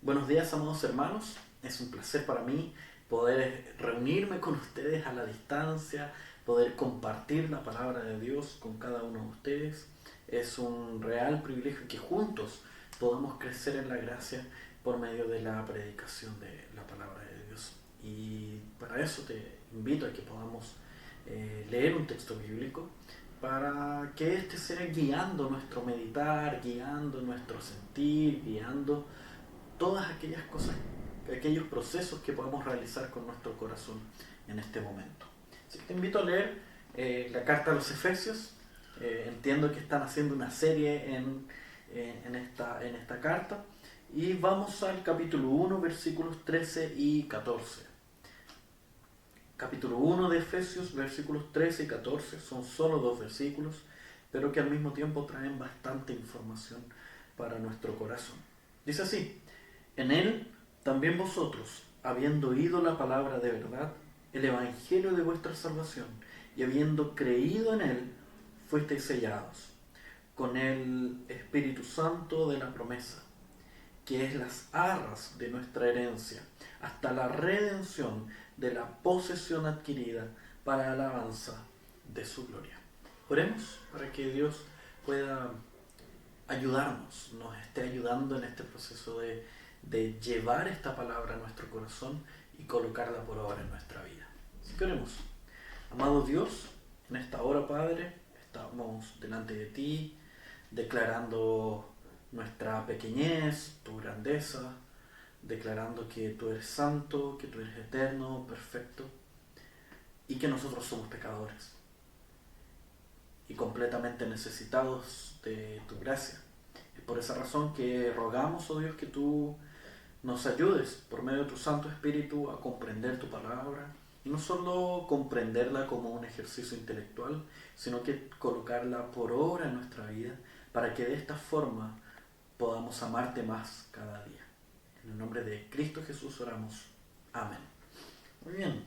Buenos días, amados hermanos. Es un placer para mí poder reunirme con ustedes a la distancia, poder compartir la palabra de Dios con cada uno de ustedes. Es un real privilegio que juntos podamos crecer en la gracia por medio de la predicación de la palabra de Dios. Y para eso te invito a que podamos leer un texto bíblico para que éste sea guiando nuestro meditar, guiando nuestro sentir, guiando todas aquellas cosas, aquellos procesos que podamos realizar con nuestro corazón en este momento. Así que te invito a leer la carta a los Efesios. Entiendo que están haciendo una serie en esta carta. Y vamos al capítulo 1, versículos 13 y 14. Capítulo 1 de Efesios, versículos 13 y 14. Son solo dos versículos, pero que al mismo tiempo traen bastante información para nuestro corazón. Dice así: en él también vosotros, habiendo oído la palabra de verdad, el evangelio de vuestra salvación, y habiendo creído en él, fuisteis sellados con el Espíritu Santo de la promesa, que es las arras de nuestra herencia, hasta la redención de la posesión adquirida para alabanza de su gloria. Oremos para que Dios pueda ayudarnos, nos esté ayudando en este proceso de llevar esta palabra a nuestro corazón y colocarla por obra en nuestra vida. Así que oremos. Amado Dios, en esta hora, Padre, estamos delante de ti, declarando nuestra pequeñez, tu grandeza, declarando que tú eres santo, que tú eres eterno, perfecto, y que nosotros somos pecadores y completamente necesitados de tu gracia. Es por esa razón que rogamos, oh Dios, que tú nos ayudes por medio de tu Santo Espíritu a comprender tu palabra, y no solo comprenderla como un ejercicio intelectual, sino que colocarla por obra en nuestra vida, para que de esta forma podamos amarte más cada día. En el nombre de Cristo Jesús oramos. Amén. Muy bien.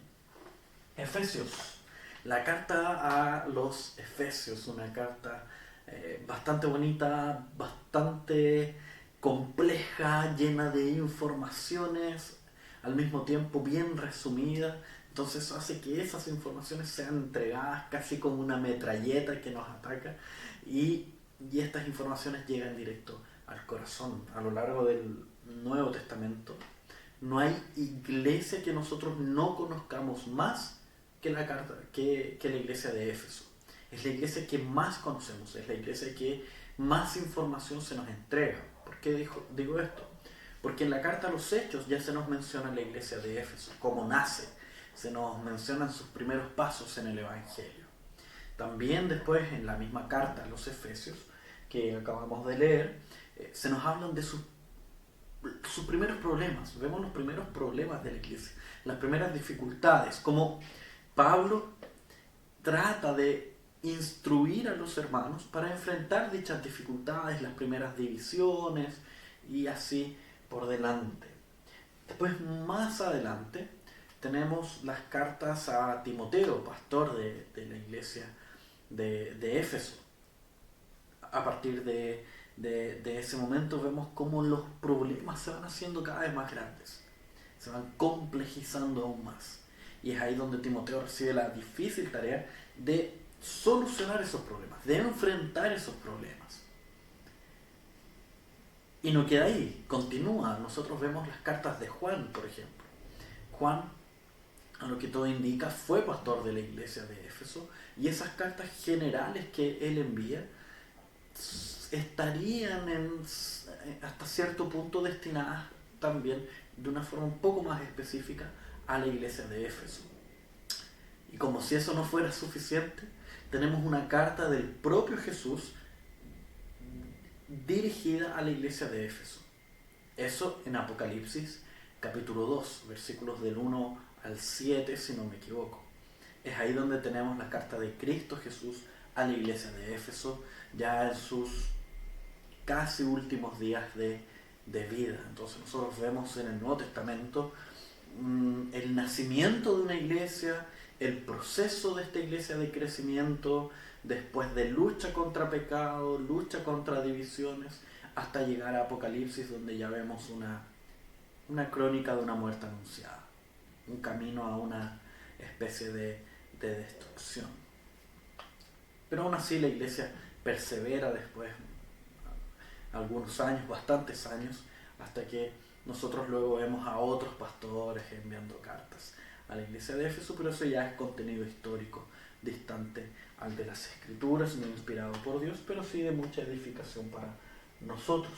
Efesios. La carta a los Efesios, una carta bastante bonita, bastante compleja, llena de informaciones, al mismo tiempo bien resumida. Entonces eso hace que esas informaciones sean entregadas casi como una metralleta que nos ataca, y estas informaciones llegan directo al corazón. A lo largo del Nuevo Testamento no hay iglesia que nosotros no conozcamos más que la iglesia de Éfeso. Es la iglesia que más conocemos, es la iglesia que más información se nos entrega. ¿Por qué digo esto? Porque en la carta a los Hechos ya se nos menciona la iglesia de Éfeso, cómo nace, se nos mencionan sus primeros pasos en el Evangelio. También después en la misma carta a los Efesios que acabamos de leer, se nos hablan de sus primeros problemas. Vemos los primeros problemas de la iglesia, las primeras dificultades, como Pablo trata de instruir a los hermanos para enfrentar dichas dificultades, las primeras divisiones y así por delante. Después, más adelante, tenemos las cartas a Timoteo, pastor de la iglesia de Éfeso. A partir de ese momento vemos cómo los problemas se van haciendo cada vez más grandes, se van complejizando aún más. Y es ahí donde Timoteo recibe la difícil tarea de solucionar esos problemas, de enfrentar esos problemas. Y no queda ahí, continúa. Nosotros vemos las cartas de Juan, por ejemplo. Juan, a lo que todo indica, fue pastor de la iglesia de Éfeso, y esas cartas generales que él envía estarían hasta cierto punto destinadas también de una forma un poco más específica a la iglesia de Éfeso. Y como si eso no fuera suficiente, tenemos una carta del propio Jesús dirigida a la iglesia de Éfeso. Eso en Apocalipsis capítulo 2, versículos del 1 al 7, si no me equivoco. Es ahí donde tenemos la carta de Cristo Jesús a la iglesia de Éfeso, ya en sus casi últimos días de vida. Entonces nosotros vemos en el Nuevo Testamento el nacimiento de una iglesia, el proceso de esta iglesia de crecimiento, después de lucha contra pecado, lucha contra divisiones, hasta llegar a Apocalipsis, donde ya vemos una una crónica de una muerte anunciada, un camino a una especie de destrucción. Pero aún así la iglesia persevera después algunos años, bastantes años, hasta que nosotros luego vemos a otros pastores enviando cartas a la iglesia de Éfeso, pero eso ya es contenido histórico distante al de las Escrituras, no inspirado por Dios, pero sí de mucha edificación para nosotros.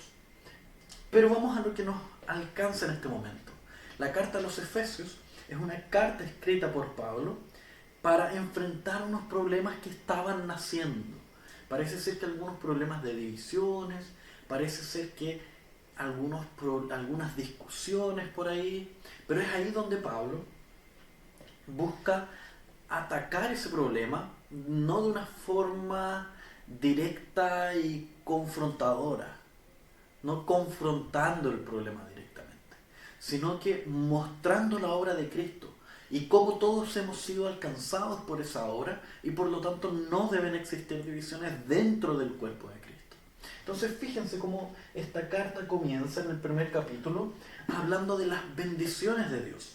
Pero vamos a lo que nos alcanza en este momento. La carta a los Efesios es una carta escrita por Pablo para enfrentar unos problemas que estaban naciendo. Parece ser que algunos problemas de divisiones, parece ser que algunas discusiones por ahí, pero es ahí donde Pablo busca atacar ese problema, no de una forma directa y confrontadora, no confrontando el problema directamente, sino que mostrando la obra de Cristo y cómo todos hemos sido alcanzados por esa obra y por lo tanto no deben existir divisiones dentro del cuerpo de Cristo. Entonces fíjense cómo esta carta comienza en el primer capítulo hablando de las bendiciones de Dios.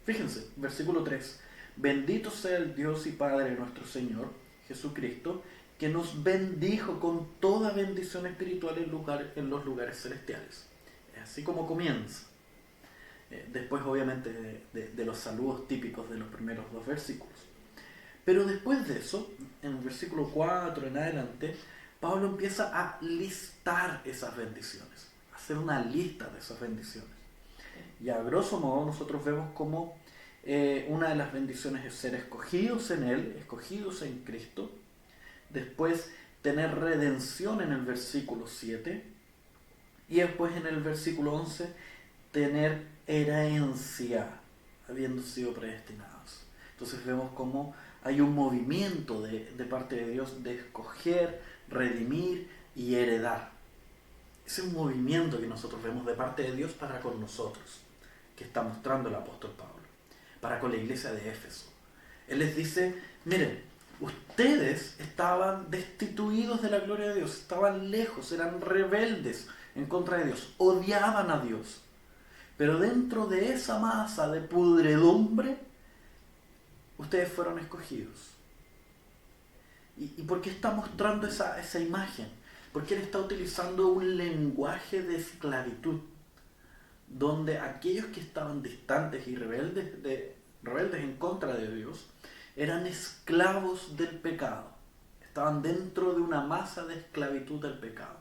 Fíjense, versículo 3. Bendito sea el Dios y Padre de nuestro Señor Jesucristo, que nos bendijo con toda bendición espiritual en los lugares celestiales. Así como comienza. Después obviamente de los saludos típicos de los primeros dos versículos. Pero después de eso, en el versículo 4 en adelante, Pablo empieza a listar esas bendiciones, a hacer una lista de esas bendiciones. Y a grosso modo nosotros vemos como una de las bendiciones es ser escogidos en Él, escogidos en Cristo. Después tener redención en el versículo 7. Y después en el versículo 11 tener herencia, habiendo sido predestinados. Entonces vemos como hay un movimiento de parte de Dios de escoger, redimir y heredar. Es un movimiento que nosotros vemos de parte de Dios para con nosotros, que está mostrando el apóstol Pablo, para con la iglesia de Éfeso. Él les dice, miren, ustedes estaban destituidos de la gloria de Dios, estaban lejos, eran rebeldes en contra de Dios, odiaban a Dios. Pero dentro de esa masa de pudredumbre, ustedes fueron escogidos. ¿Y por qué está mostrando esa imagen? Porque él está utilizando un lenguaje de esclavitud, donde aquellos que estaban distantes y rebeldes en contra de Dios, eran esclavos del pecado. Estaban dentro de una masa de esclavitud del pecado.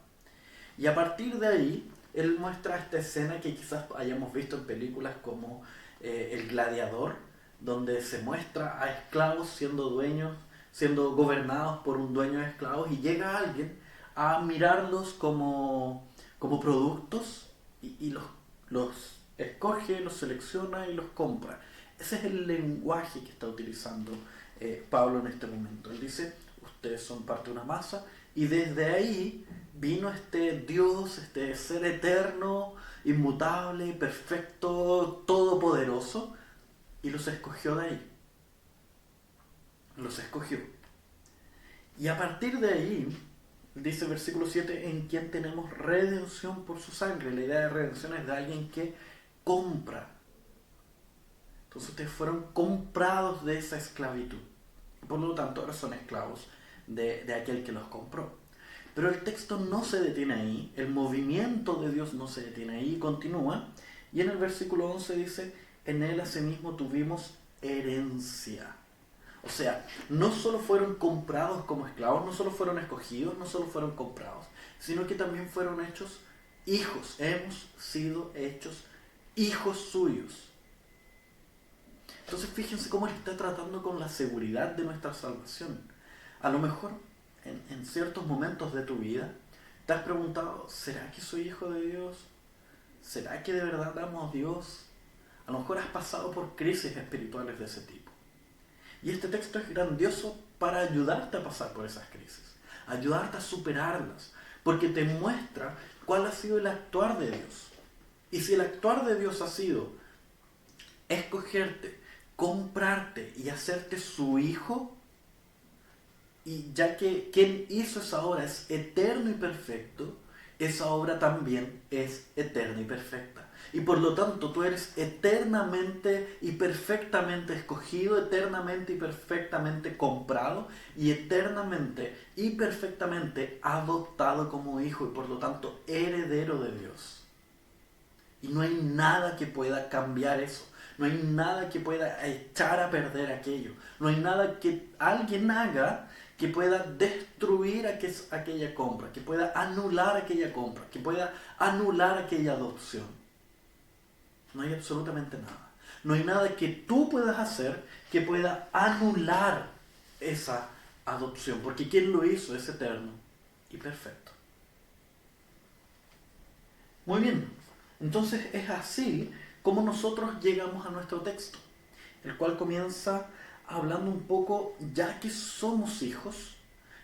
Y a partir de ahí, él muestra esta escena que quizás hayamos visto en películas como El Gladiador, donde se muestra a esclavos siendo gobernados por un dueño de esclavos, y llega alguien a mirarlos como productos y los escoge, los selecciona y los compra. Ese es el lenguaje que está utilizando Pablo en este momento. Él dice, ustedes son parte de una masa, y desde ahí vino este Dios, este ser eterno, inmutable, perfecto, todopoderoso, y los escogió de ahí. Los escogió. Y a partir de ahí, dice el versículo 7, en quien tenemos redención por su sangre. La idea de redención es de alguien que compra. Entonces ustedes fueron comprados de esa esclavitud. Por lo tanto, ahora son esclavos de aquel que los compró. Pero el texto no se detiene ahí, el movimiento de Dios no se detiene ahí, continúa. Y en el versículo 11 dice, en él asimismo tuvimos herencia. O sea, no solo fueron comprados como esclavos, no solo fueron escogidos, no solo fueron comprados, sino que también fueron hechos hijos. Hemos sido hechos hijos suyos. Entonces fíjense cómo él está tratando con la seguridad de nuestra salvación. A lo mejor en ciertos momentos de tu vida te has preguntado, ¿será que soy hijo de Dios? ¿Será que de verdad amo a Dios? A lo mejor has pasado por crisis espirituales de ese tipo. Y este texto es grandioso para ayudarte a pasar por esas crisis, ayudarte a superarlas, porque te muestra cuál ha sido el actuar de Dios. Y si el actuar de Dios ha sido escogerte, comprarte y hacerte su hijo, y ya que quien hizo esa obra es eterno y perfecto, esa obra también es eterna y perfecta. Y por lo tanto tú eres eternamente y perfectamente escogido, eternamente y perfectamente comprado y eternamente y perfectamente adoptado como hijo y por lo tanto heredero de Dios. Y no hay nada que pueda cambiar eso. No hay nada que pueda echar a perder aquello. No hay nada que alguien haga que pueda destruir aquella compra, que pueda anular aquella compra, que pueda anular aquella adopción. No hay absolutamente nada. No hay nada que tú puedas hacer que pueda anular esa adopción, porque quien lo hizo es eterno y perfecto. Muy bien, entonces es así como nosotros llegamos a nuestro texto, el cual comienza hablando un poco, ya que somos hijos,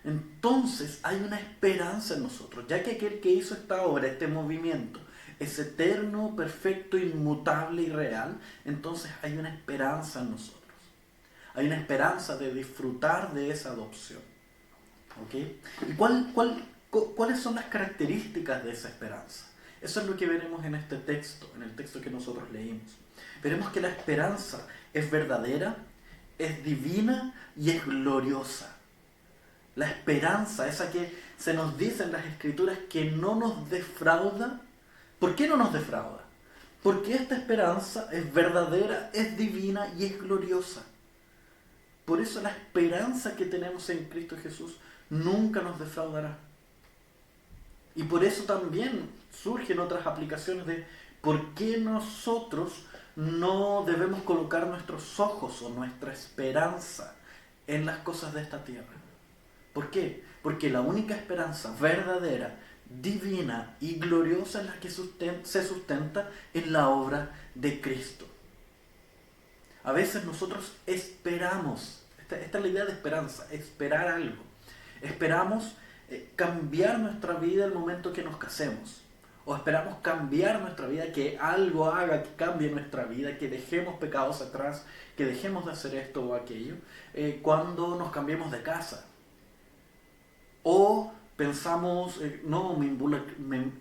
entonces hay una esperanza en nosotros, ya que aquel que hizo esta obra, este movimiento, es eterno, perfecto, inmutable y real, entonces hay una esperanza en nosotros. Hay una esperanza de disfrutar de esa adopción. ¿Ok? ¿Y cuáles son las características de esa esperanza? Eso es lo que veremos en este texto, en el texto que nosotros leímos. Veremos que la esperanza es verdadera, es divina y es gloriosa. La esperanza, esa que se nos dice en las Escrituras que no nos defrauda. ¿Por qué no nos defrauda? Porque esta esperanza es verdadera, es divina y es gloriosa. Por eso la esperanza que tenemos en Cristo Jesús nunca nos defraudará. Y por eso también surgen otras aplicaciones de por qué nosotros no debemos colocar nuestros ojos o nuestra esperanza en las cosas de esta tierra. ¿Por qué? Porque la única esperanza verdadera, divina y gloriosa es la que se sustenta en la obra de Cristo. A veces nosotros esperamos, esta es la idea de esperanza, esperar algo. Esperamos cambiar nuestra vida el momento que nos casemos. O esperamos cambiar nuestra vida, que algo haga que cambie nuestra vida, que dejemos pecados atrás, que dejemos de hacer esto o aquello, cuando nos cambiemos de casa. O pensamos, no, me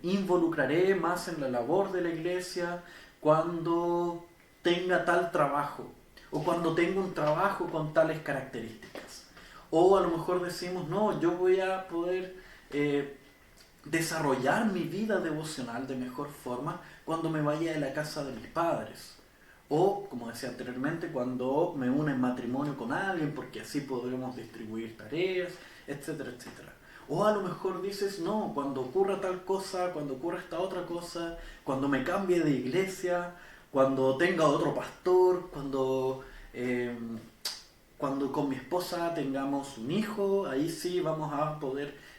involucraré más en la labor de la iglesia cuando tenga tal trabajo, o cuando tenga un trabajo con tales características. O a lo mejor decimos, no, yo voy a poder desarrollar mi vida devocional de mejor forma cuando me vaya de la casa de mis padres. O, como decía anteriormente, cuando me una en matrimonio con alguien, porque así podremos distribuir tareas, etcétera, etcétera. O a lo mejor dices, no, cuando ocurra tal cosa, cuando ocurra esta otra cosa, cuando me cambie de iglesia, cuando tenga otro pastor, cuando con mi esposa tengamos un hijo, ahí sí vamos a poder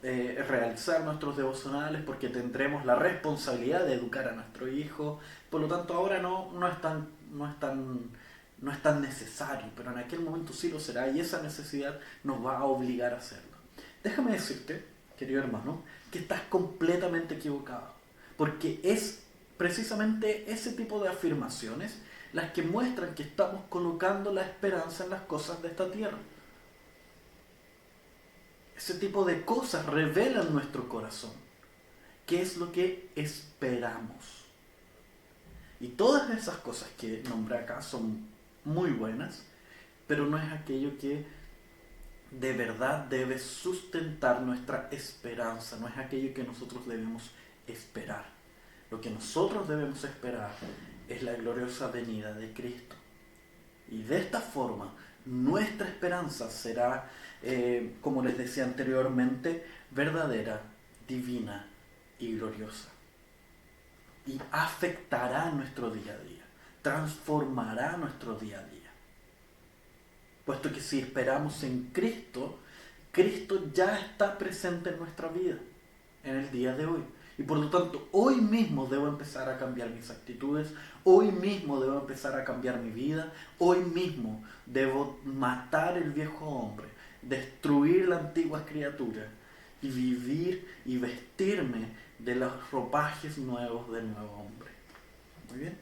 realizar nuestros devocionales porque tendremos la responsabilidad de educar a nuestro hijo. Por lo tanto, ahora no es tan necesario, pero en aquel momento sí lo será y esa necesidad nos va a obligar a hacerlo. Déjame decirte, querido hermano, que estás completamente equivocado, porque es precisamente ese tipo de afirmaciones las que muestran que estamos colocando la esperanza en las cosas de esta tierra. Ese tipo de cosas revelan nuestro corazón. ¿Qué es lo que esperamos? Y todas esas cosas que nombré acá son muy buenas, pero no es aquello que de verdad debe sustentar nuestra esperanza, no es aquello que nosotros debemos esperar. Lo que nosotros debemos esperar es la gloriosa venida de Cristo. Y de esta forma, nuestra esperanza será, como les decía anteriormente, verdadera, divina y gloriosa. Y afectará nuestro día a día, transformará nuestro día a día. Puesto que si esperamos en Cristo, Cristo ya está presente en nuestra vida, en el día de hoy. Y por lo tanto, hoy mismo debo empezar a cambiar mis actitudes, hoy mismo debo empezar a cambiar mi vida, hoy mismo debo matar el viejo hombre, destruir la antigua criatura y vivir y vestirme de los ropajes nuevos del nuevo hombre. Muy bien.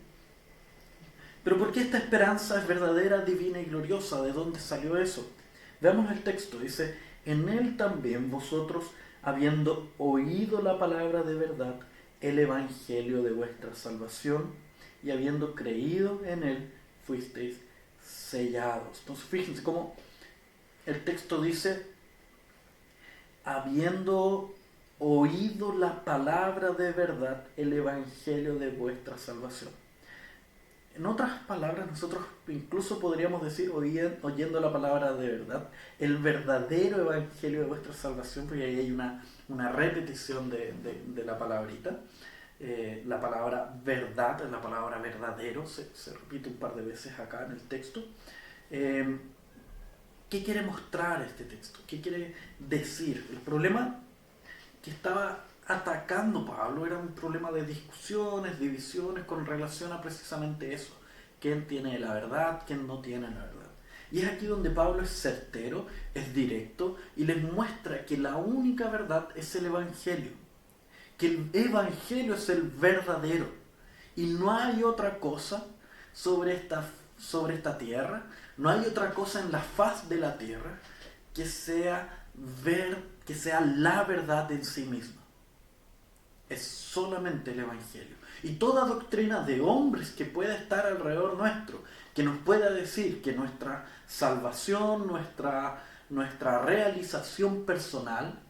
Pero ¿por qué esta esperanza es verdadera, divina y gloriosa? ¿De dónde salió eso? Veamos el texto. Dice, en él también vosotros, habiendo oído la palabra de verdad, el evangelio de vuestra salvación, y habiendo creído en él, fuisteis sellados. Entonces fíjense cómo el texto dice, habiendo oído la palabra de verdad, el evangelio de vuestra salvación. En otras palabras, nosotros incluso podríamos decir, oyendo la palabra de verdad, el verdadero evangelio de vuestra salvación, porque ahí hay una repetición de la palabrita. La palabra verdad, la palabra verdadero, se repite un par de veces acá en el texto. ¿Qué quiere mostrar este texto? ¿Qué quiere decir? El problema que estaba atacando Pablo era un problema de discusiones, divisiones con relación a precisamente eso. ¿Quién tiene la verdad? ¿Quién no tiene la verdad? Y es aquí donde Pablo es certero, es directo y les muestra que la única verdad es el Evangelio. Que el Evangelio es el verdadero. Y no hay otra cosa sobre esta tierra, no hay otra cosa en la faz de la tierra que sea la verdad en sí misma. Es solamente el Evangelio. Y toda doctrina de hombres que pueda estar alrededor nuestro, que nos pueda decir que nuestra salvación, nuestra realización personal,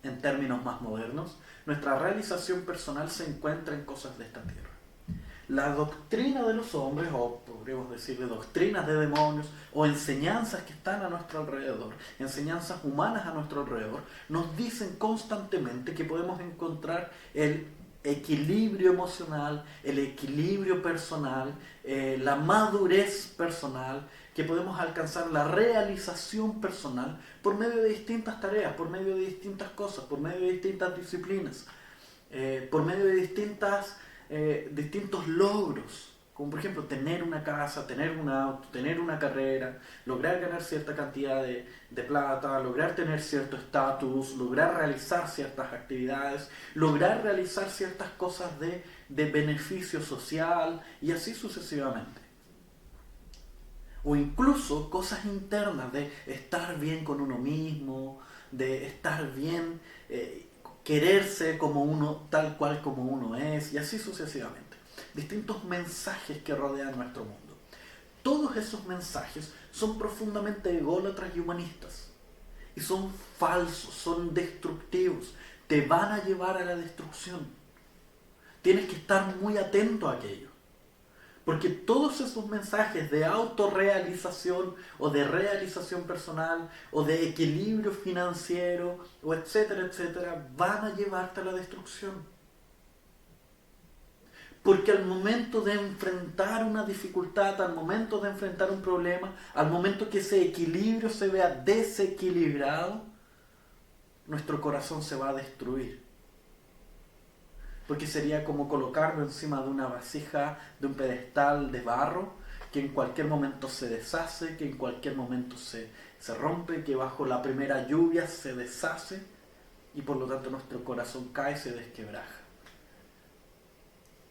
en términos más modernos, nuestra realización personal se encuentra en cosas de esta tierra. La doctrina de los hombres, o podríamos decirle doctrinas de demonios, o enseñanzas que están a nuestro alrededor, enseñanzas humanas a nuestro alrededor, nos dicen constantemente que podemos encontrar el equilibrio emocional, el equilibrio personal, la madurez personal, que podemos alcanzar la realización personal por medio de distintas tareas, por medio de distintas cosas, por medio de distintas disciplinas, por medio de distintos logros, como por ejemplo tener una casa, tener un auto, tener una carrera, lograr ganar cierta cantidad de plata, lograr tener cierto estatus, lograr realizar ciertas actividades, lograr realizar ciertas cosas de beneficio social y así sucesivamente. O incluso cosas internas de estar bien con uno mismo, de estar bien, quererse como uno, tal cual como uno es, y así sucesivamente. Distintos mensajes que rodean nuestro mundo. Todos esos mensajes son profundamente ególatras y humanistas. Y son falsos, son destructivos. Te van a llevar a la destrucción. Tienes que estar muy atento a aquello. Porque todos esos mensajes de autorrealización o de realización personal o de equilibrio financiero o etcétera, etcétera, van a llevarte a la destrucción. Porque al momento de enfrentar una dificultad, al momento de enfrentar un problema, al momento que ese equilibrio se vea desequilibrado, nuestro corazón se va a destruir. Porque sería como colocarlo encima de una vasija, de un pedestal de barro, que en cualquier momento se deshace, que en cualquier momento se rompe, que bajo la primera lluvia se deshace, y por lo tanto nuestro corazón cae y se desquebraja.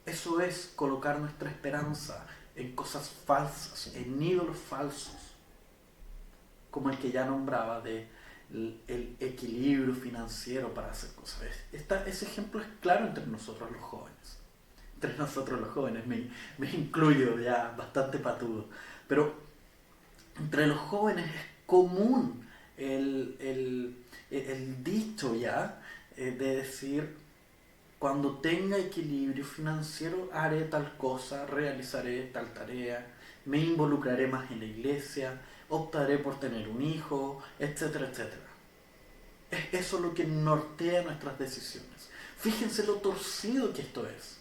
Eso es colocar nuestra esperanza en cosas falsas, en ídolos falsos, como el que ya nombraba de el equilibrio financiero para hacer cosas. Ese ejemplo es claro entre nosotros los jóvenes. Entre nosotros los jóvenes, me incluyo ya bastante patudo. Pero entre los jóvenes es común el dicho ya de decir, cuando tenga equilibrio financiero haré tal cosa, realizaré tal tarea, me involucraré más en la iglesia, optaré por tener un hijo, etcétera, etcétera. Es eso lo que nortea nuestras decisiones. Fíjense lo torcido que esto es.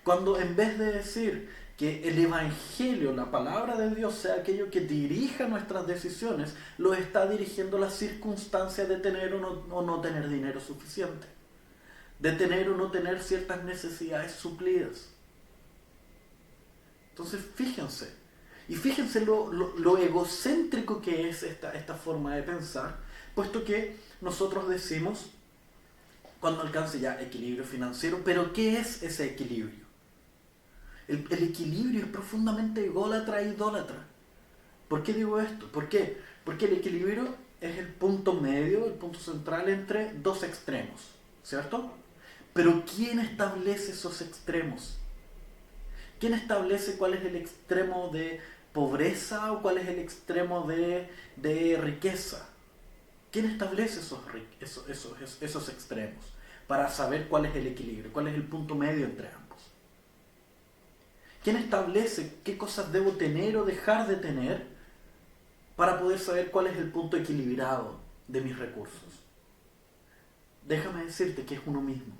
Cuando en vez de decir que el Evangelio, la palabra de Dios, sea aquello que dirija nuestras decisiones, lo está dirigiendo la circunstancia de tener o no tener dinero suficiente, de tener o no tener ciertas necesidades suplidas. Entonces fíjense, y fíjense lo egocéntrico que es esta forma de pensar, puesto que nosotros decimos, cuando alcance ya equilibrio financiero, pero ¿qué es ese equilibrio? El equilibrio es profundamente ególatra e idólatra. ¿Por qué digo esto? ¿Por qué? Porque el equilibrio es el punto medio, el punto central entre dos extremos, ¿cierto? Pero ¿quién establece esos extremos? ¿Quién establece cuál es el extremo de pobreza o cuál es el extremo de riqueza? ¿Quién establece esos extremos para saber cuál es el equilibrio, cuál es el punto medio entre ambos? ¿Quién establece qué cosas debo tener o dejar de tener para poder saber cuál es el punto equilibrado de mis recursos? Déjame decirte que es uno mismo.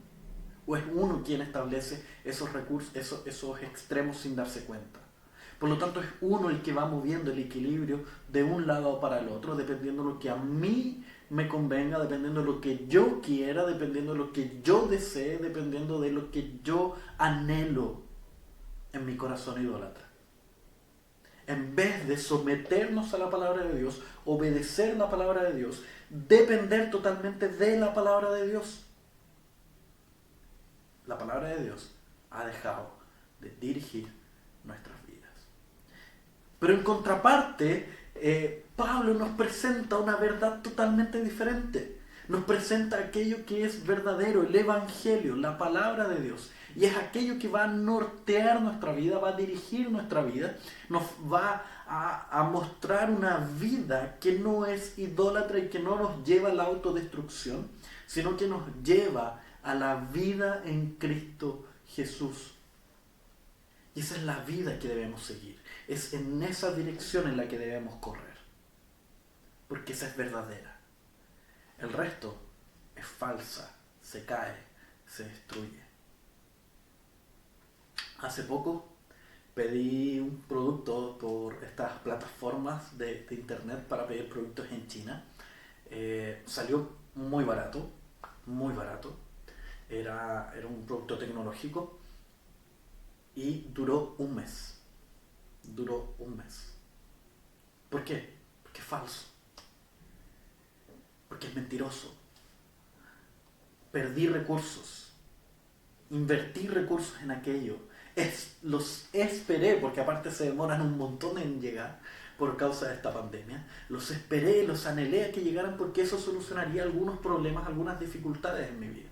O es uno quien establece esos recursos, esos extremos sin darse cuenta. Por lo tanto, es uno el que va moviendo el equilibrio de un lado para el otro, dependiendo de lo que a mí me convenga, dependiendo de lo que yo quiera, dependiendo de lo que yo desee, dependiendo de lo que yo anhelo en mi corazón idólatra. En vez de someternos a la palabra de Dios, obedecer la palabra de Dios, depender totalmente de la palabra de Dios. La palabra de Dios ha dejado de dirigir nuestras vidas. Pero en contraparte, Pablo nos presenta una verdad totalmente diferente. Nos presenta aquello que es verdadero, el Evangelio, la palabra de Dios. Y es aquello que va a nortear nuestra vida, va a dirigir nuestra vida, nos va a mostrar una vida que no es idólatra y que no nos lleva a la autodestrucción, sino que nos lleva a la vida en Cristo Jesús. Y esa es la vida que debemos seguir. Es en esa dirección en la que debemos correr. Porque esa es verdadera. El resto es falsa, se cae, se destruye. Hace poco pedí un producto por estas plataformas de internet para pedir productos en China. Salió muy barato, muy barato. Era un producto tecnológico y duró un mes. Duró un mes. ¿Por qué? Porque es falso. Porque es mentiroso. Perdí recursos. Invertí recursos en aquello. Los esperé, porque aparte se demoran un montón en llegar por causa de esta pandemia. Los esperé, los anhelé a que llegaran porque eso solucionaría algunos problemas, algunas dificultades en mi vida.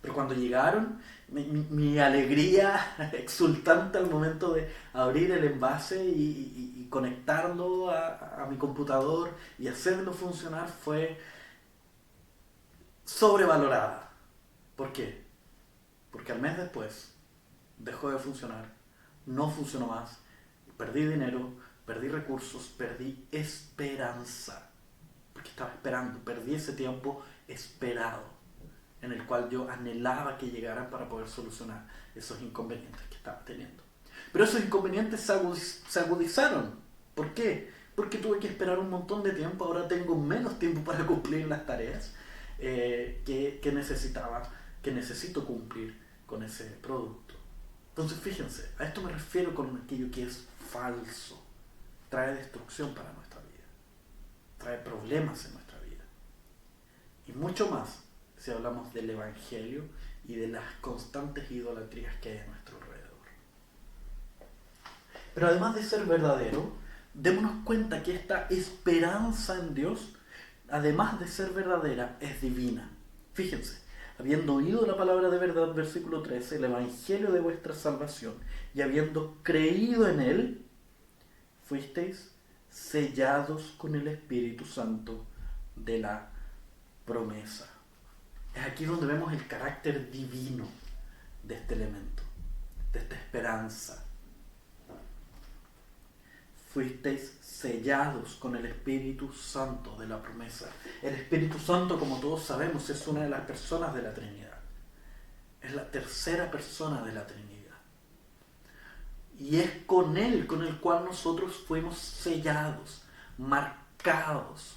Pero cuando llegaron, mi alegría exultante al momento de abrir el envase y conectarlo a mi computador y hacerlo funcionar fue sobrevalorada. ¿Por qué? Porque al mes después dejó de funcionar, no funcionó más, perdí dinero, perdí recursos, perdí esperanza. Porque estaba esperando, perdí ese tiempo esperado, en el cual yo anhelaba que llegaran para poder solucionar esos inconvenientes que estaba teniendo. Pero esos inconvenientes se agudizaron. ¿Por qué? Porque tuve que esperar un montón de tiempo, ahora tengo menos tiempo para cumplir las tareas que necesito cumplir con ese producto. Entonces fíjense, a esto me refiero con aquello que es falso. Trae destrucción para nuestra vida, trae problemas en nuestra vida. Y mucho más si hablamos del Evangelio y de las constantes idolatrías que hay a nuestro alrededor. Pero además de ser verdadero, démonos cuenta que esta esperanza en Dios, además de ser verdadera, es divina. Fíjense, habiendo oído la palabra de verdad, versículo 13, el Evangelio de vuestra salvación, y habiendo creído en él, fuisteis sellados con el Espíritu Santo de la promesa. Es aquí donde vemos el carácter divino de este elemento, de esta esperanza. Fuisteis sellados con el Espíritu Santo de la promesa. El Espíritu Santo, como todos sabemos, es una de las personas de la Trinidad. Es la tercera persona de la Trinidad. Y es con Él con el cual nosotros fuimos sellados, marcados.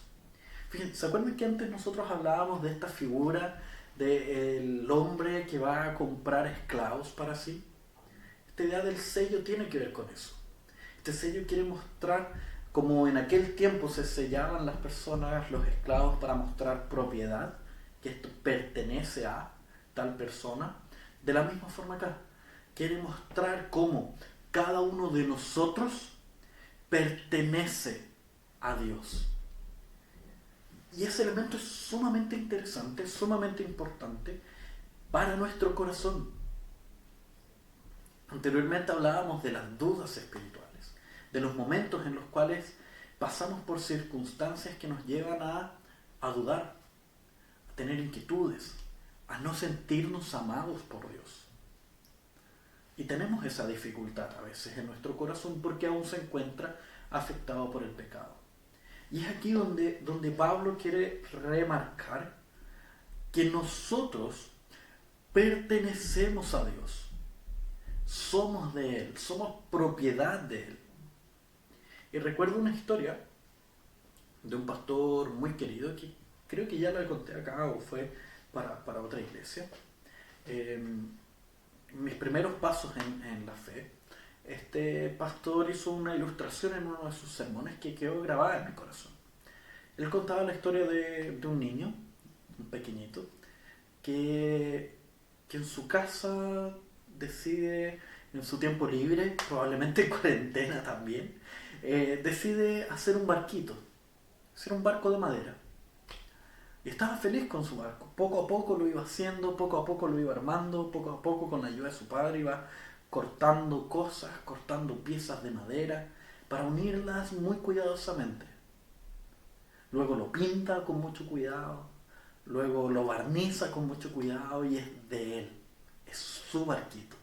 Fíjense, ¿se acuerdan que antes nosotros hablábamos de esta figura del hombre que va a comprar esclavos para sí? Esta idea del sello tiene que ver con eso. Este sello quiere mostrar, como en aquel tiempo se sellaban las personas, los esclavos, para mostrar propiedad, que esto pertenece a tal persona. De la misma forma acá, quiere mostrar cómo cada uno de nosotros pertenece a Dios. Y ese elemento es sumamente interesante, sumamente importante para nuestro corazón. Anteriormente hablábamos de las dudas espirituales, de los momentos en los cuales pasamos por circunstancias que nos llevan a dudar, a tener inquietudes, a no sentirnos amados por Dios. Y tenemos esa dificultad a veces en nuestro corazón porque aún se encuentra afectado por el pecado. Y es aquí donde Pablo quiere remarcar que nosotros pertenecemos a Dios. Somos de Él, somos propiedad de Él. Y recuerdo una historia de un pastor muy querido que creo que ya la conté acá o fue para otra iglesia. Mis primeros pasos en la fe, este pastor hizo una ilustración en uno de sus sermones que quedó grabada en mi corazón. Él contaba la historia de un niño, un pequeñito, que en su casa decide, en su tiempo libre, probablemente en cuarentena también, decide hacer un barquito, hacer un barco de madera. Y estaba feliz con su barco. Poco a poco lo iba haciendo, poco a poco lo iba armando, poco a poco con la ayuda de su padre iba cortando cosas, cortando piezas de madera para unirlas muy cuidadosamente. Luego lo pinta con mucho cuidado, luego lo barniza con mucho cuidado y es de él, es su barquito.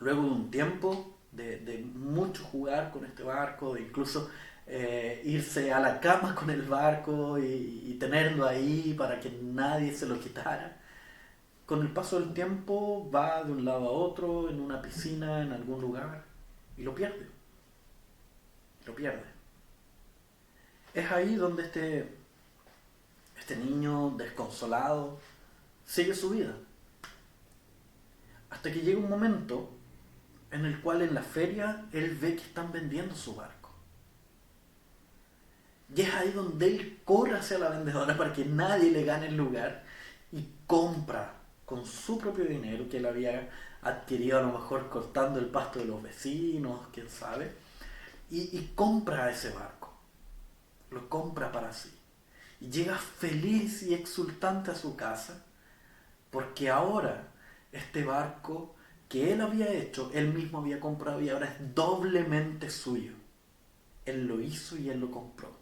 Luego de un tiempo de mucho jugar con este barco, de incluso irse a la cama con el barco y tenerlo ahí para que nadie se lo quitara. Con el paso del tiempo va de un lado a otro, en una piscina, en algún lugar, y lo pierde. Lo pierde. Es ahí donde este niño desconsolado sigue su vida. Hasta que llega un momento en el cual en la feria él ve que están vendiendo su barco. Y es ahí donde él corre hacia la vendedora para que nadie le gane el lugar y compra con su propio dinero que él había adquirido a lo mejor cortando el pasto de los vecinos, quién sabe, y compra ese barco, lo compra para sí. Y llega feliz y exultante a su casa porque ahora este barco que él había hecho, él mismo había comprado y ahora es doblemente suyo. Él lo hizo y él lo compró.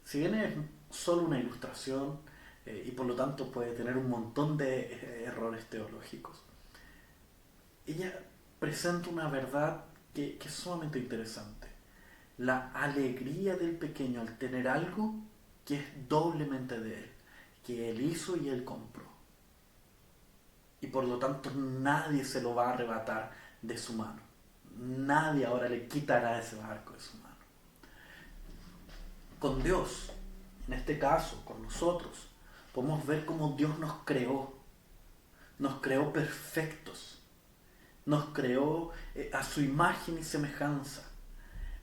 Si bien es solo una ilustración y por lo tanto puede tener un montón de errores teológicos, ella presenta una verdad que es sumamente interesante. La alegría del pequeño al tener algo que es doblemente de él, que él hizo y él compró. Y por lo tanto nadie se lo va a arrebatar de su mano. Nadie ahora le quitará ese barco de su mano. Con Dios, en este caso, con nosotros, podemos ver cómo Dios nos creó perfectos, nos creó a su imagen y semejanza.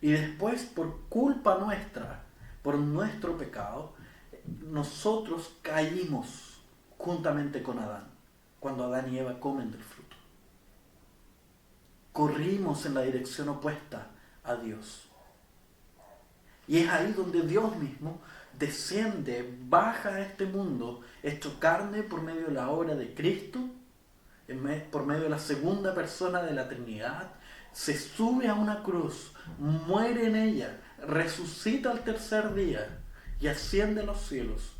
Y después, por culpa nuestra, por nuestro pecado, nosotros caímos juntamente con Adán, cuando Adán y Eva comen del fruto. Corrimos en la dirección opuesta a Dios. Y es ahí donde Dios mismo desciende, baja a este mundo, hecho carne por medio de la obra de Cristo, por medio de la segunda persona de la Trinidad, se sube a una cruz, muere en ella, resucita al tercer día y asciende a los cielos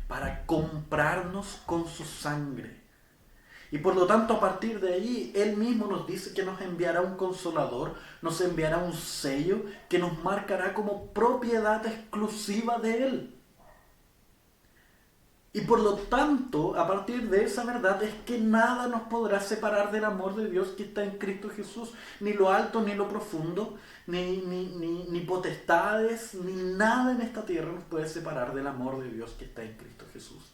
para comprarnos con su sangre. Y por lo tanto, a partir de ahí, Él mismo nos dice que nos enviará un consolador, nos enviará un sello que nos marcará como propiedad exclusiva de Él. Y por lo tanto, a partir de esa verdad es que nada nos podrá separar del amor de Dios que está en Cristo Jesús. Ni lo alto, ni lo profundo, ni potestades, ni nada en esta tierra nos puede separar del amor de Dios que está en Cristo Jesús.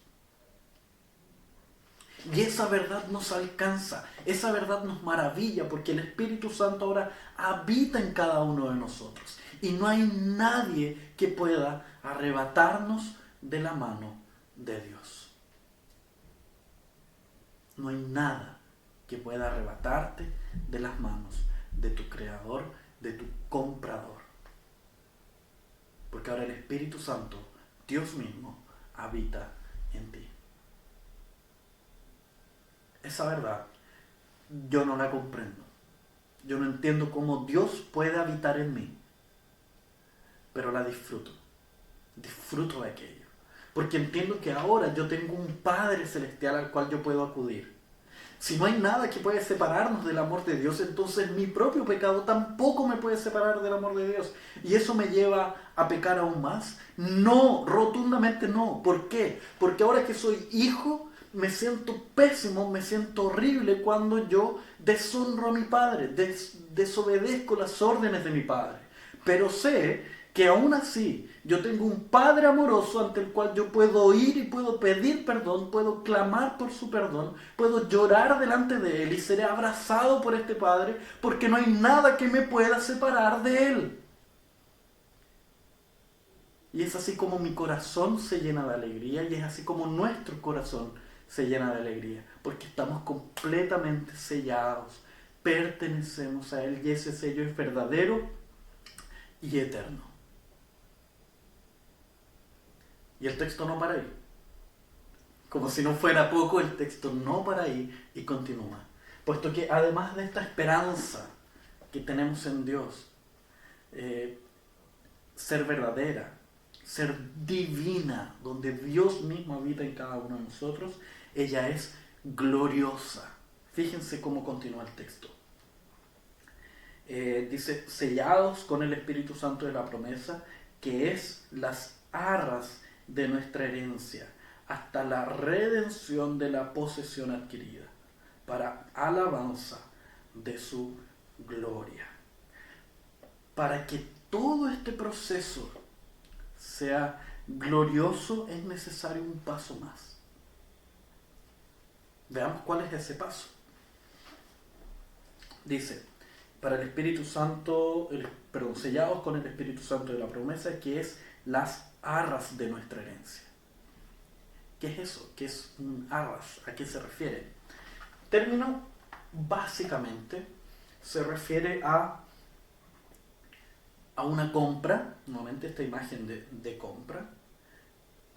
Y esa verdad nos alcanza, esa verdad nos maravilla porque el Espíritu Santo ahora habita en cada uno de nosotros. Y no hay nadie que pueda arrebatarnos de la mano de Dios. No hay nada que pueda arrebatarte de las manos de tu Creador, de tu comprador. Porque ahora el Espíritu Santo Dios mismo habita en ti. Esa verdad yo no la comprendo. Yo no entiendo cómo Dios puede habitar en mí, pero la disfruto. Disfruto de aquello. Porque entiendo que ahora yo tengo un Padre Celestial al cual yo puedo acudir. Si no hay nada que puede separarnos del amor de Dios, entonces mi propio pecado tampoco me puede separar del amor de Dios. ¿Y eso me lleva a pecar aún más? No, rotundamente no. ¿Por qué? Porque ahora que soy hijo, me siento pésimo, me siento horrible cuando yo deshonro a mi Padre, desobedezco las órdenes de mi Padre. Pero sé que aún así yo tengo un Padre amoroso ante el cual yo puedo ir y puedo pedir perdón, puedo clamar por su perdón, puedo llorar delante de Él y seré abrazado por este Padre porque no hay nada que me pueda separar de Él. Y es así como mi corazón se llena de alegría y es así como nuestro corazón se llena de alegría, porque estamos completamente sellados, pertenecemos a Él y ese sello es verdadero y eterno. Y el texto no para ahí. Como si no fuera poco, el texto no para ahí y continúa. Puesto que además de esta esperanza que tenemos en Dios, ser verdadera, ser divina, donde Dios mismo habita en cada uno de nosotros, ella es gloriosa. Fíjense cómo continúa el texto. Dice, sellados con el Espíritu Santo de la promesa, que es las arras de nuestra herencia, hasta la redención de la posesión adquirida, para alabanza de su gloria. Para que todo este proceso sea glorioso es necesario un paso más. Veamos cuál es ese paso. Dice, para el Espíritu Santo, sellados con el Espíritu Santo de la promesa, que es las arras de nuestra herencia. ¿Qué es eso? ¿Qué es un arras? ¿A qué se refiere? Término básicamente se refiere a una compra, nuevamente esta imagen de compra,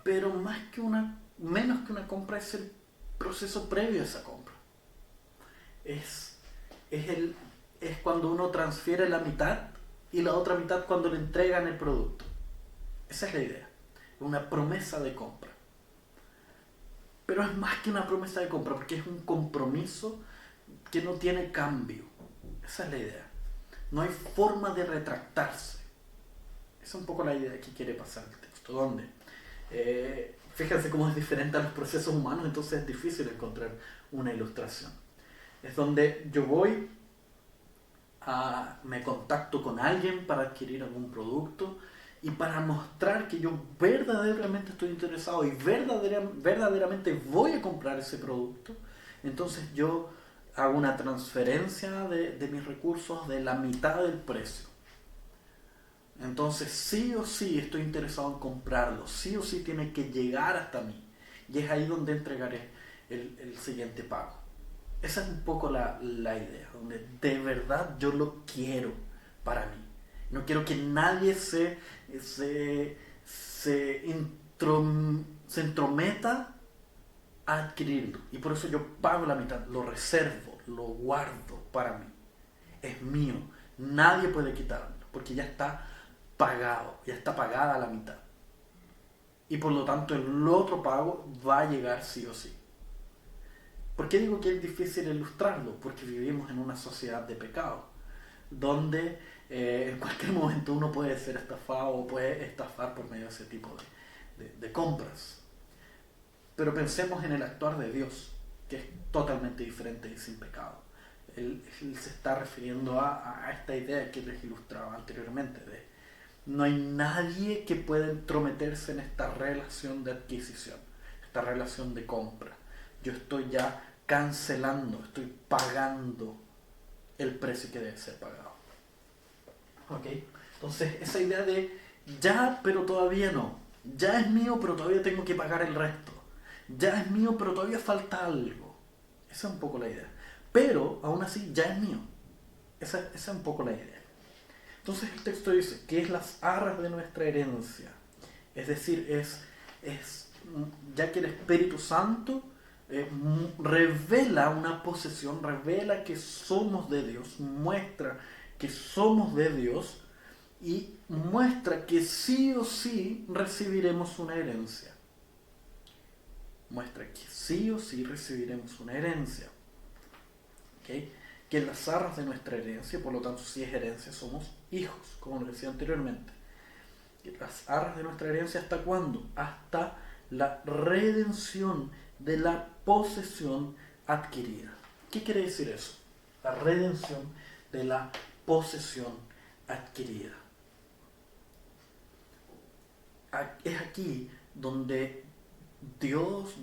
pero menos que una compra es el proceso previo a esa compra. Es cuando uno transfiere la mitad y la otra mitad cuando le entregan el producto. Esa es la idea, una promesa de compra. Pero es más que una promesa de compra, porque es un compromiso que no tiene cambio. Esa es la idea. No hay forma de retractarse. Esa es un poco la idea que quiere pasar el texto. ¿Dónde? Fíjense cómo es diferente a los procesos humanos, entonces es difícil encontrar una ilustración. Es donde yo voy, me contacto con alguien para adquirir algún producto y para mostrar que yo verdaderamente estoy interesado y verdaderamente voy a comprar ese producto, entonces yo hago una transferencia de mis recursos de la mitad del precio. Entonces sí o sí estoy interesado en comprarlo, sí o sí tiene que llegar hasta mí. Y es ahí donde entregaré el siguiente pago. Esa es un poco la idea, donde de verdad yo lo quiero para mí. No quiero que nadie se entrometa a adquirirlo. Y por eso yo pago la mitad, lo reservo, lo guardo para mí. Es mío, nadie puede quitármelo, porque ya está pagado, ya está pagada la mitad. Y por lo tanto el otro pago va a llegar sí o sí. ¿Por qué digo que es difícil ilustrarlo? Porque vivimos en una sociedad de pecado, donde en cualquier momento uno puede ser estafado o puede estafar por medio de ese tipo de compras. Pero pensemos en el actuar de Dios, que es totalmente diferente y sin pecado. Él se está refiriendo a esta idea que les ilustraba anteriormente, de no hay nadie que pueda entrometerse en esta relación de adquisición, esta relación de compra. Yo estoy ya cancelando, estoy pagando el precio que debe ser pagado. ¿Ok? Entonces, esa idea de ya, pero todavía no. Ya es mío, pero todavía tengo que pagar el resto. Ya es mío, pero todavía falta algo. Esa es un poco la idea. Pero, aún así, ya es mío. Esa es un poco la idea. Entonces el texto dice que es las arras de nuestra herencia, Es decir, ya que el Espíritu Santo revela una posesión, revela que somos de Dios, muestra que somos de Dios y muestra que sí o sí recibiremos una herencia. Muestra que sí o sí recibiremos una herencia. ¿Okay? Que en las arras de nuestra herencia, por lo tanto, si es herencia, somos hijos, como lo decía anteriormente. Las arras de nuestra herencia, ¿hasta cuándo? Hasta la redención de la posesión adquirida. ¿Qué quiere decir eso? La redención de la posesión adquirida. Es aquí donde Dios,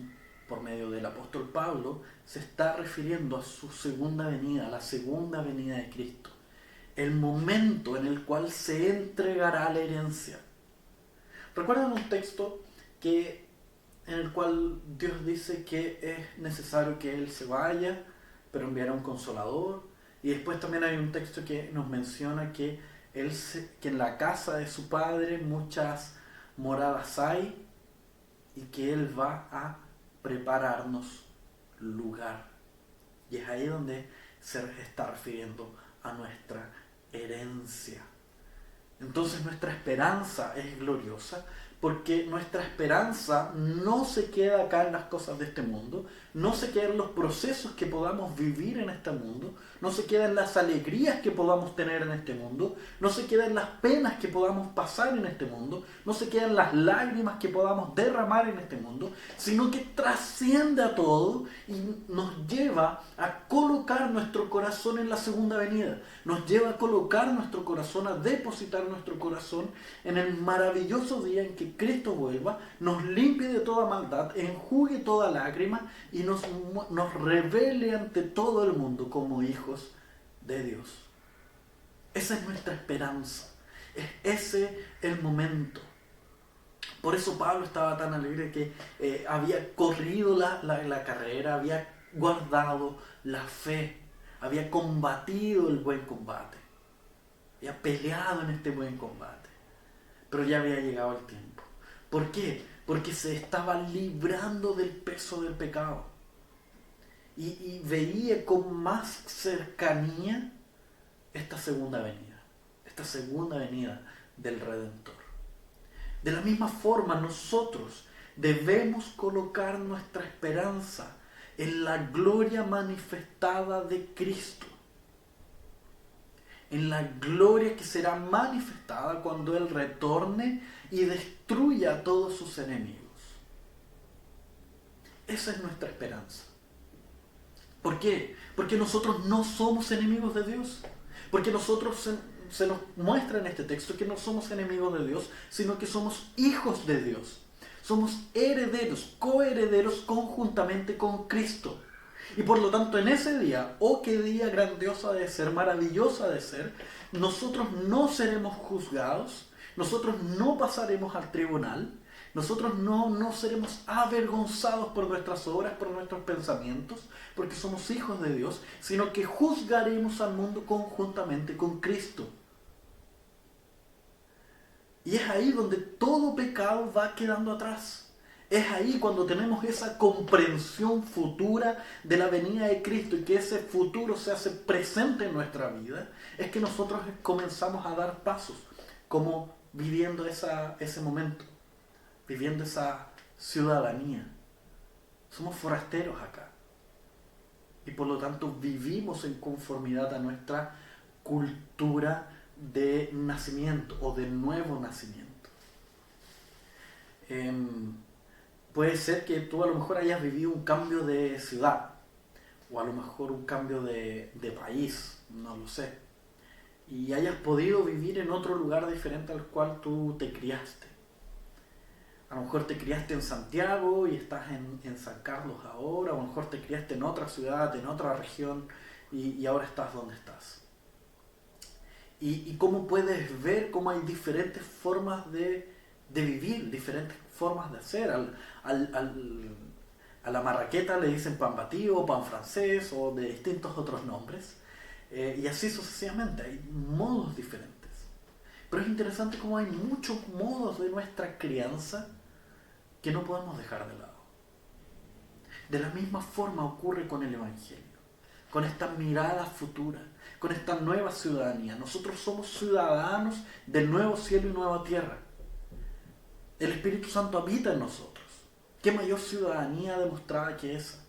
por medio del apóstol Pablo, se está refiriendo a su segunda venida, a la segunda venida de Cristo. El momento en el cual se entregará la herencia. ¿Recuerdan un texto en el cual Dios dice que es necesario que Él se vaya, pero enviará un consolador? Y después también hay un texto que nos menciona que en la casa de su Padre muchas moradas hay y que Él va a prepararnos lugar. Y es ahí donde se está refiriendo a nuestra herencia. Entonces nuestra esperanza es gloriosa porque nuestra esperanza no se queda acá en las cosas de este mundo, no se queda en los procesos que podamos vivir en este mundo, no se queda en las alegrías que podamos tener en este mundo, no se queda en las penas que podamos pasar en este mundo, no se queda en las lágrimas que podamos derramar en este mundo, sino que trasciende a todo y nos lleva a colocar nuestro corazón en la segunda venida, nos lleva a colocar nuestro corazón, a depositar nuestro corazón en el maravilloso día en que Cristo vuelva, nos limpie de toda maldad, enjugue toda lágrima y nos revele ante todo el mundo como hijos de Dios. Esa es nuestra esperanza. Es ese el momento. Por eso Pablo estaba tan alegre que había corrido la carrera, había guardado la fe, había combatido el buen combate, había peleado en este buen combate, pero ya había llegado el tiempo. ¿Por qué? Porque se estaba librando del peso del pecado y veía con más cercanía esta segunda venida del Redentor. De la misma forma, nosotros debemos colocar nuestra esperanza en la gloria manifestada de Cristo, en la gloria que será manifestada cuando Él retorne y destruya a todos sus enemigos. Esa es nuestra esperanza. ¿Por qué? Porque nosotros no somos enemigos de Dios. Porque nosotros se nos muestra en este texto que no somos enemigos de Dios, sino que somos hijos de Dios. Somos herederos, coherederos conjuntamente con Cristo. Y por lo tanto en ese día, oh qué día grandioso ha de ser, maravilloso ha de ser, nosotros no seremos juzgados, nosotros no pasaremos al tribunal, nosotros no seremos avergonzados por nuestras obras, por nuestros pensamientos, porque somos hijos de Dios, sino que juzgaremos al mundo conjuntamente con Cristo. Y es ahí donde todo pecado va quedando atrás. Es ahí cuando tenemos esa comprensión futura de la venida de Cristo y que ese futuro se hace presente en nuestra vida, es que nosotros comenzamos a dar pasos, como viviendo ese momento, viviendo esa ciudadanía. Somos forasteros acá. Y por lo tanto vivimos en conformidad a nuestra cultura de nacimiento o de nuevo nacimiento. Puede ser que tú a lo mejor hayas vivido un cambio de ciudad o a lo mejor un cambio de país, no lo sé, y hayas podido vivir en otro lugar diferente al cual tú te criaste. A lo mejor te criaste en Santiago y estás en San Carlos ahora, o a lo mejor te criaste en otra ciudad, en otra región y ahora estás donde estás. Y cómo puedes ver cómo hay diferentes formas de vivir, diferentes formas de hacer. A la marraqueta le dicen pan batido, pan francés o de distintos otros nombres. Y así sucesivamente, hay modos diferentes. Pero es interesante cómo hay muchos modos de nuestra crianza que no podemos dejar de lado. De la misma forma ocurre con el Evangelio, con esta mirada futura, con esta nueva ciudadanía. Nosotros somos ciudadanos del nuevo cielo y nueva tierra. El Espíritu Santo habita en nosotros. ¿Qué mayor ciudadanía demostrada que esa?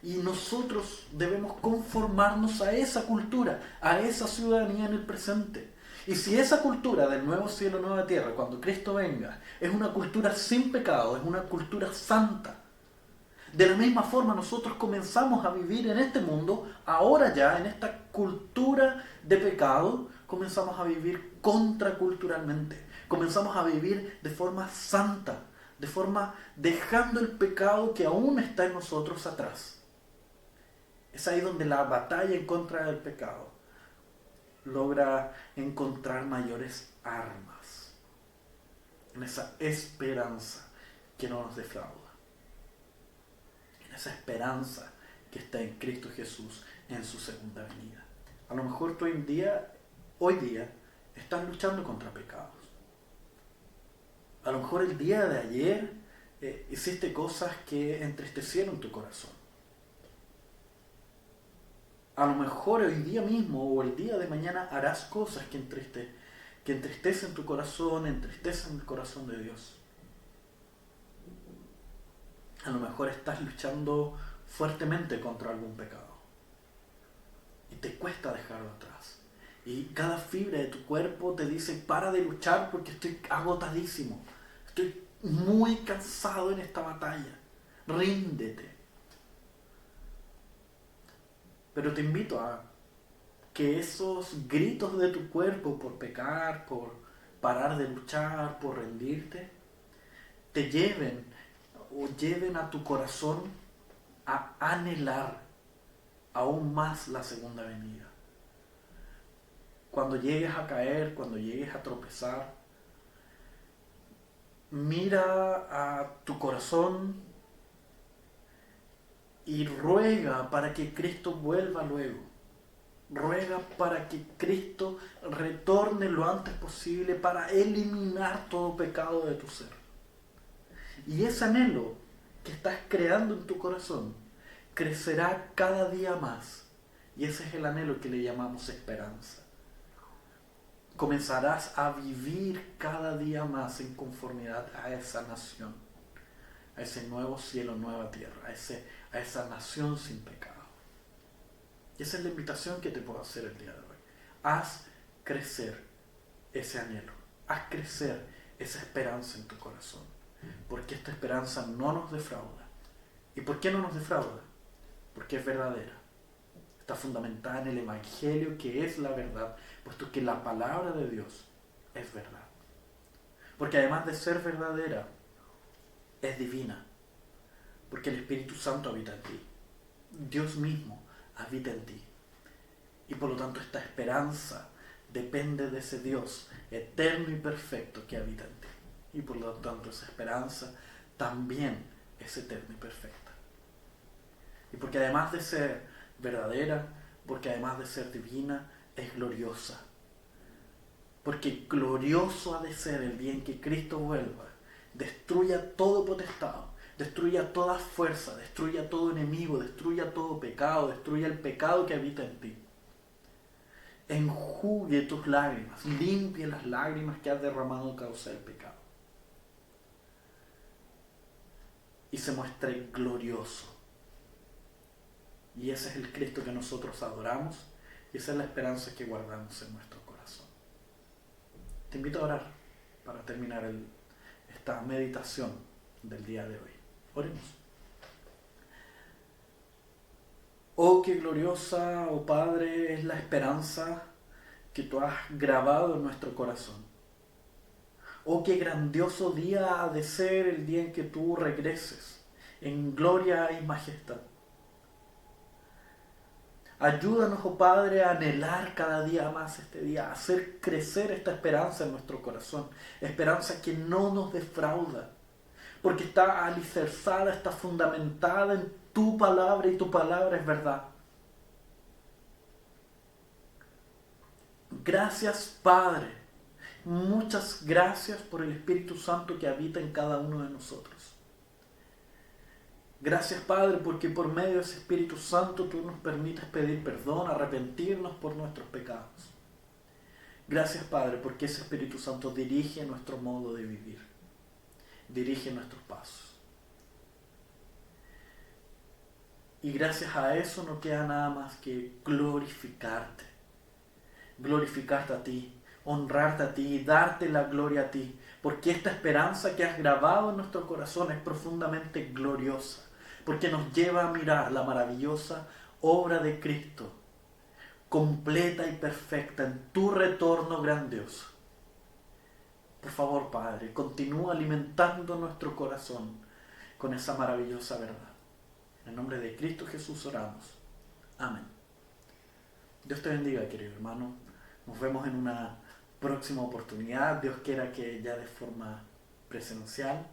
Y nosotros debemos conformarnos a esa cultura, a esa ciudadanía en el presente. Y si esa cultura del nuevo cielo, nueva tierra, cuando Cristo venga, es una cultura sin pecado, es una cultura santa, de la misma forma nosotros comenzamos a vivir en este mundo, ahora ya, en esta cultura de pecado, comenzamos a vivir contraculturalmente, comenzamos a vivir de forma santa, de forma dejando el pecado que aún está en nosotros atrás. Es ahí donde la batalla en contra del pecado logra encontrar mayores armas, en esa esperanza que no nos defrauda, en esa esperanza que está en Cristo Jesús en su segunda venida. A lo mejor tú hoy día estás luchando contra pecados. A lo mejor el día de ayer hiciste cosas que entristecieron tu corazón. A lo mejor hoy día mismo o el día de mañana harás cosas que entristecen tu corazón, entristecen el corazón de Dios. A lo mejor estás luchando fuertemente contra algún pecado y te cuesta dejarlo atrás. Y cada fibra de tu cuerpo te dice, para de luchar porque estoy agotadísimo. Estoy muy cansado en esta batalla. Ríndete. Pero te invito a que esos gritos de tu cuerpo por pecar, por parar de luchar, por rendirte, te lleven a tu corazón a anhelar aún más la segunda venida. Cuando llegues a caer, cuando llegues a tropezar, mira a tu corazón y ruega para que Cristo vuelva luego. Ruega para que Cristo retorne lo antes posible para eliminar todo pecado de tu ser. Y ese anhelo que estás creando en tu corazón crecerá cada día más. Y ese es el anhelo que le llamamos esperanza. Comenzarás a vivir cada día más en conformidad a esa nación, a ese nuevo cielo, nueva tierra, a esa nación sin pecado. Y esa es la invitación que te puedo hacer el día de hoy. Haz crecer ese anhelo, haz crecer esa esperanza en tu corazón, porque esta esperanza no nos defrauda. ¿Y por qué no nos defrauda? Porque es verdadera. Está fundamentada en el Evangelio, que es la verdad, puesto que la palabra de Dios es verdad. Porque además de ser verdadera, es divina, porque el Espíritu Santo habita en ti. Dios mismo habita en ti. Y por lo tanto esta esperanza depende de ese Dios eterno y perfecto que habita en ti. Y por lo tanto esa esperanza también es eterna y perfecta. Y porque además de ser verdadera, porque además de ser divina, es gloriosa. Porque glorioso ha de ser el día en que Cristo vuelva, destruya todo potestad, destruya toda fuerza, destruya todo enemigo, destruya todo pecado, destruya el pecado que habita en ti. Enjugue tus lágrimas, limpie las lágrimas que has derramado a causa del pecado. Y se muestre glorioso. Y ese es el Cristo que nosotros adoramos, y esa es la esperanza que guardamos en nuestro corazón. Te invito a orar para terminar esta meditación del día de hoy. Oremos. Oh, qué gloriosa, oh Padre, es la esperanza que tú has grabado en nuestro corazón. Oh, qué grandioso día ha de ser el día en que tú regreses en gloria y majestad. Ayúdanos, oh Padre, a anhelar cada día más este día, a hacer crecer esta esperanza en nuestro corazón, esperanza que no nos defrauda, porque está alicerzada, está fundamentada en tu palabra, y tu palabra es verdad. Gracias, Padre. Muchas gracias por el Espíritu Santo que habita en cada uno de nosotros. Gracias, Padre, porque por medio de ese Espíritu Santo tú nos permites pedir perdón, arrepentirnos por nuestros pecados. Gracias, Padre, porque ese Espíritu Santo dirige nuestro modo de vivir, dirige nuestros pasos. Y gracias a eso no queda nada más que glorificarte a ti, honrarte a ti, darte la gloria a ti, porque esta esperanza que has grabado en nuestro corazón es profundamente gloriosa, porque nos lleva a mirar la maravillosa obra de Cristo, completa y perfecta en tu retorno grandioso. Por favor, Padre, continúa alimentando nuestro corazón con esa maravillosa verdad. En el nombre de Cristo Jesús oramos. Amén. Dios te bendiga, querido hermano. Nos vemos en una próxima oportunidad. Dios quiera que ya de forma presencial.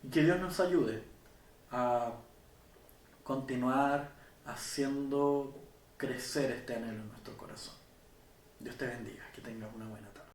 Y que Dios nos ayude a continuar haciendo crecer este anhelo en nuestro corazón. Dios te bendiga. Que tengas una buena tarde.